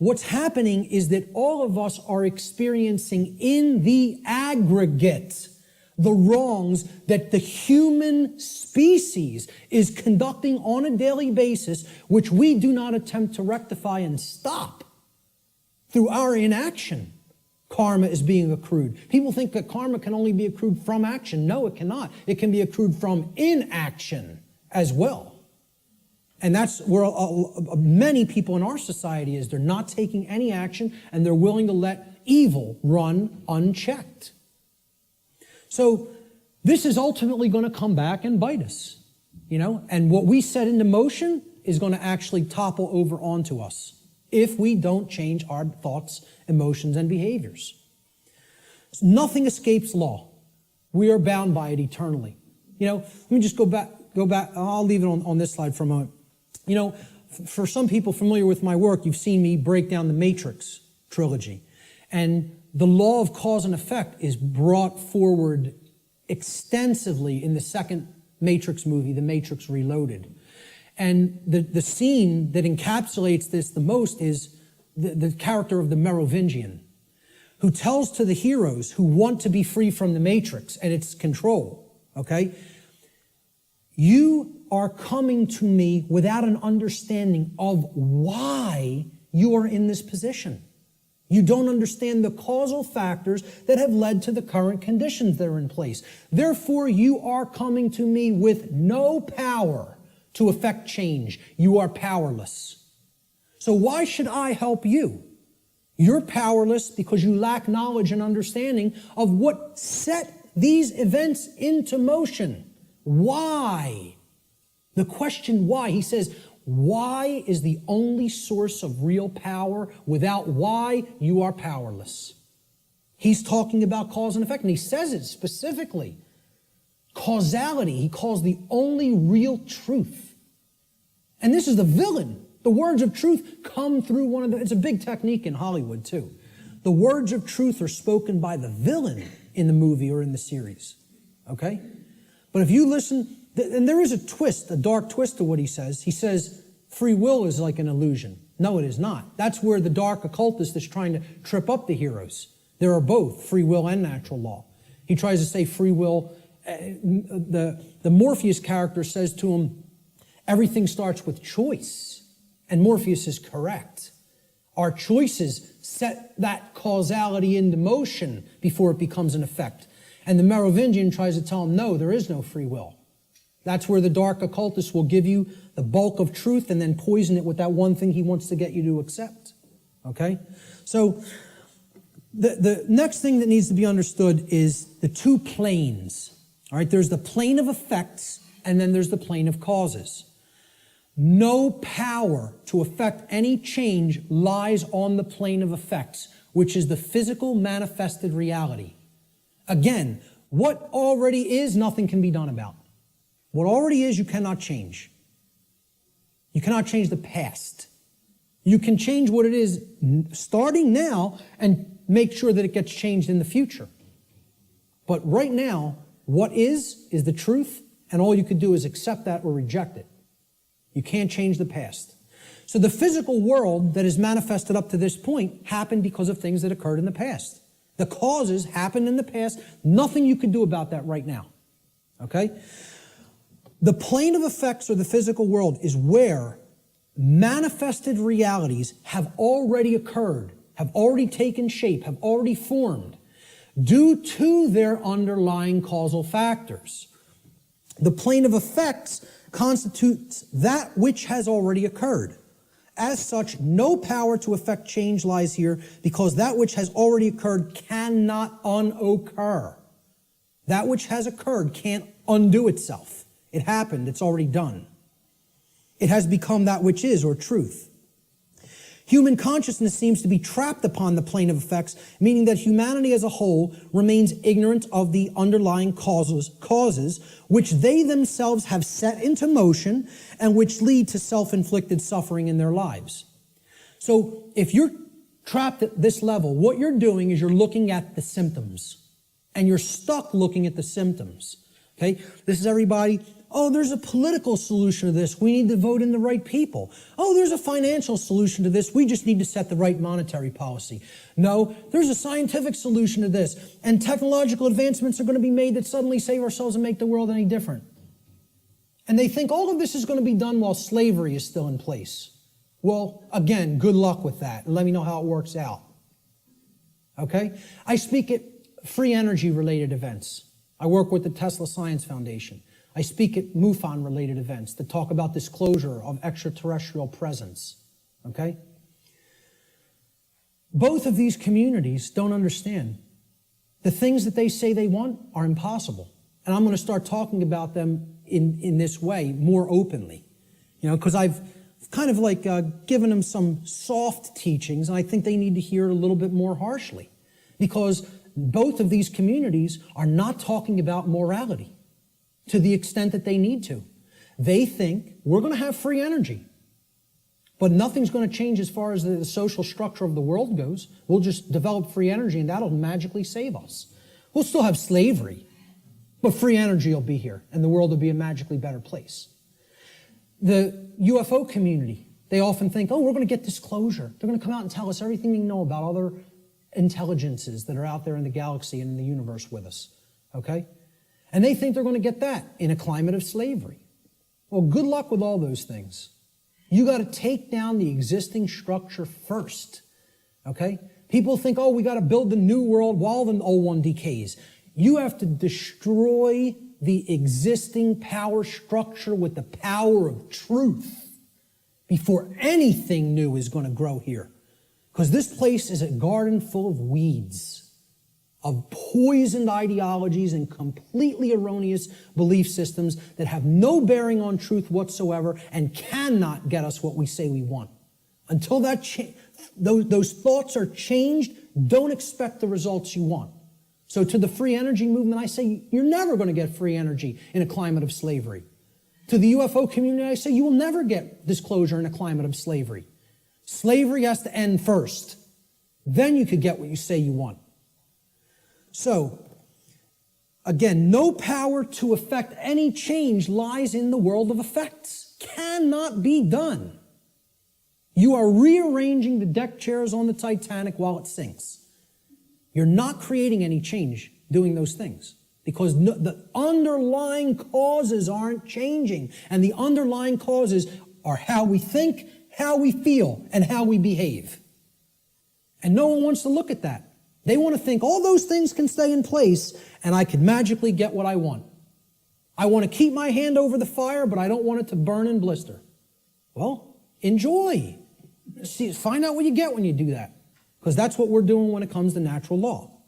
what's happening is that all of us are experiencing in the aggregate the wrongs that the human species is conducting on a daily basis, which we do not attempt to rectify and stop through our inaction. Karma is being accrued. People think that karma can only be accrued from action. No, it cannot. It can be accrued from inaction as well. And that's where many people in our society is. They're not taking any action, and they're willing to let evil run unchecked. So this is ultimately going to come back and bite us, and what we set into motion is going to actually topple over onto us if we don't change our thoughts, emotions, and behaviors. Nothing escapes law. We are bound by it eternally. Let me just go back. I'll leave it on this slide for a moment. For some people familiar with my work, you've seen me break down the Matrix trilogy. And the law of cause and effect is brought forward extensively in the second Matrix movie, The Matrix Reloaded. And the scene that encapsulates this the most is the character of the Merovingian, who tells to the heroes who want to be free from the Matrix and its control, okay? You are coming to me without an understanding of why you are in this position. You don't understand the causal factors that have led to the current conditions that are in place. Therefore, you are coming to me with no power to effect change. You are powerless. So why should I help you? You're powerless because you lack knowledge and understanding of what set these events into motion. Why? The question why. He says, why is the only source of real power. Without why, you are powerless. He's talking about cause and effect, and he says it specifically. Causality, he calls the only real truth. And this is the villain. The words of truth come through it's a big technique in Hollywood too. The words of truth are spoken by the villain in the movie or in the series. Okay? But if you listen, and there is a twist, a dark twist to what he says. He says free will is like an illusion. No, it is not. That's where the dark occultist is trying to trip up the heroes. There are both free will and natural law. He tries to say free will. The Morpheus character says to him, everything starts with choice. And Morpheus is correct. Our choices set that causality into motion before it becomes an effect. And the Merovingian tries to tell him, no, there is no free will. That's where the dark occultist will give you the bulk of truth and then poison it with that one thing he wants to get you to accept. Okay? So the next thing that needs to be understood is the two planes. All right? There's the plane of effects and then there's the plane of causes. No power to affect any change lies on the plane of effects, which is the physical manifested reality. Again, what already is, nothing can be done about. What already is, you cannot change. You cannot change the past. You can change what it is starting now and make sure that it gets changed in the future. But right now, what is the truth, and all you could do is accept that or reject it. You can't change the past. So the physical world that is manifested up to this point happened because of things that occurred in the past. The causes happened in the past. Nothing you can do about that right now. Okay? The plane of effects or the physical world is where manifested realities have already occurred, have already taken shape, have already formed due to their underlying causal factors. The plane of effects constitutes that which has already occurred. As such, no power to effect change lies here because that which has already occurred cannot unoccur. That which has occurred can't undo itself. It happened. It's already done. It has become that which is, or truth. Human consciousness seems to be trapped upon the plane of effects, meaning that humanity as a whole remains ignorant of the underlying causes which they themselves have set into motion and which lead to self-inflicted suffering in their lives. So if you're trapped at this level, what you're doing is you're looking at the symptoms, and you're stuck looking at the symptoms. Okay? This is everybody Oh, there's a political solution to this. We need to vote in the right people. Oh, there's a financial solution to this. We just need to set the right monetary policy. No, there's a scientific solution to this. And technological advancements are going to be made that suddenly save ourselves and make the world any different. And they think all of this is going to be done while slavery is still in place. Well, again, good luck with that. And let me know how it works out. Okay? I speak at free energy related events. I work with the Tesla Science Foundation. I speak at MUFON-related events that talk about disclosure of extraterrestrial presence, okay? Both of these communities don't understand. The things that they say they want are impossible. And I'm going to start talking about them in this way more openly, because I've kind of like given them some soft teachings, and I think they need to hear it a little bit more harshly, because both of these communities are not talking about morality to the extent that they need to. They think we're going to have free energy, but nothing's going to change as far as the social structure of the world goes. We'll just develop free energy and that'll magically save us. We'll still have slavery, but free energy will be here and the world will be a magically better place. The UFO community, they often think, oh, we're going to get disclosure. They're going to come out and tell us everything they know about other intelligences that are out there in the galaxy and in the universe with us, okay? And they think they're going to get that in a climate of slavery. Well, good luck with all those things. You got to take down the existing structure first, okay? People think, oh, we got to build the new world while the old one decays. You have to destroy the existing power structure with the power of truth before anything new is going to grow here. Because this place is a garden full of weeds, of poisoned ideologies and completely erroneous belief systems that have no bearing on truth whatsoever and cannot get us what we say we want. Until those thoughts are changed, don't expect the results you want. So to the free energy movement, I say you're never going to get free energy in a climate of slavery. To the UFO community, I say you will never get disclosure in a climate of slavery. Slavery has to end first. Then you could get what you say you want. So, again, no power to effect any change lies in the world of effects. Cannot be done. You are rearranging the deck chairs on the Titanic while it sinks. You're not creating any change doing those things because the underlying causes aren't changing. And the underlying causes are how we think, how we feel, and how we behave. And no one wants to look at that. They want to think all those things can stay in place and I could magically get what I want. I want to keep my hand over the fire, but I don't want it to burn and blister. Well, enjoy. See, find out what you get when you do that, because that's what we're doing when it comes to natural law.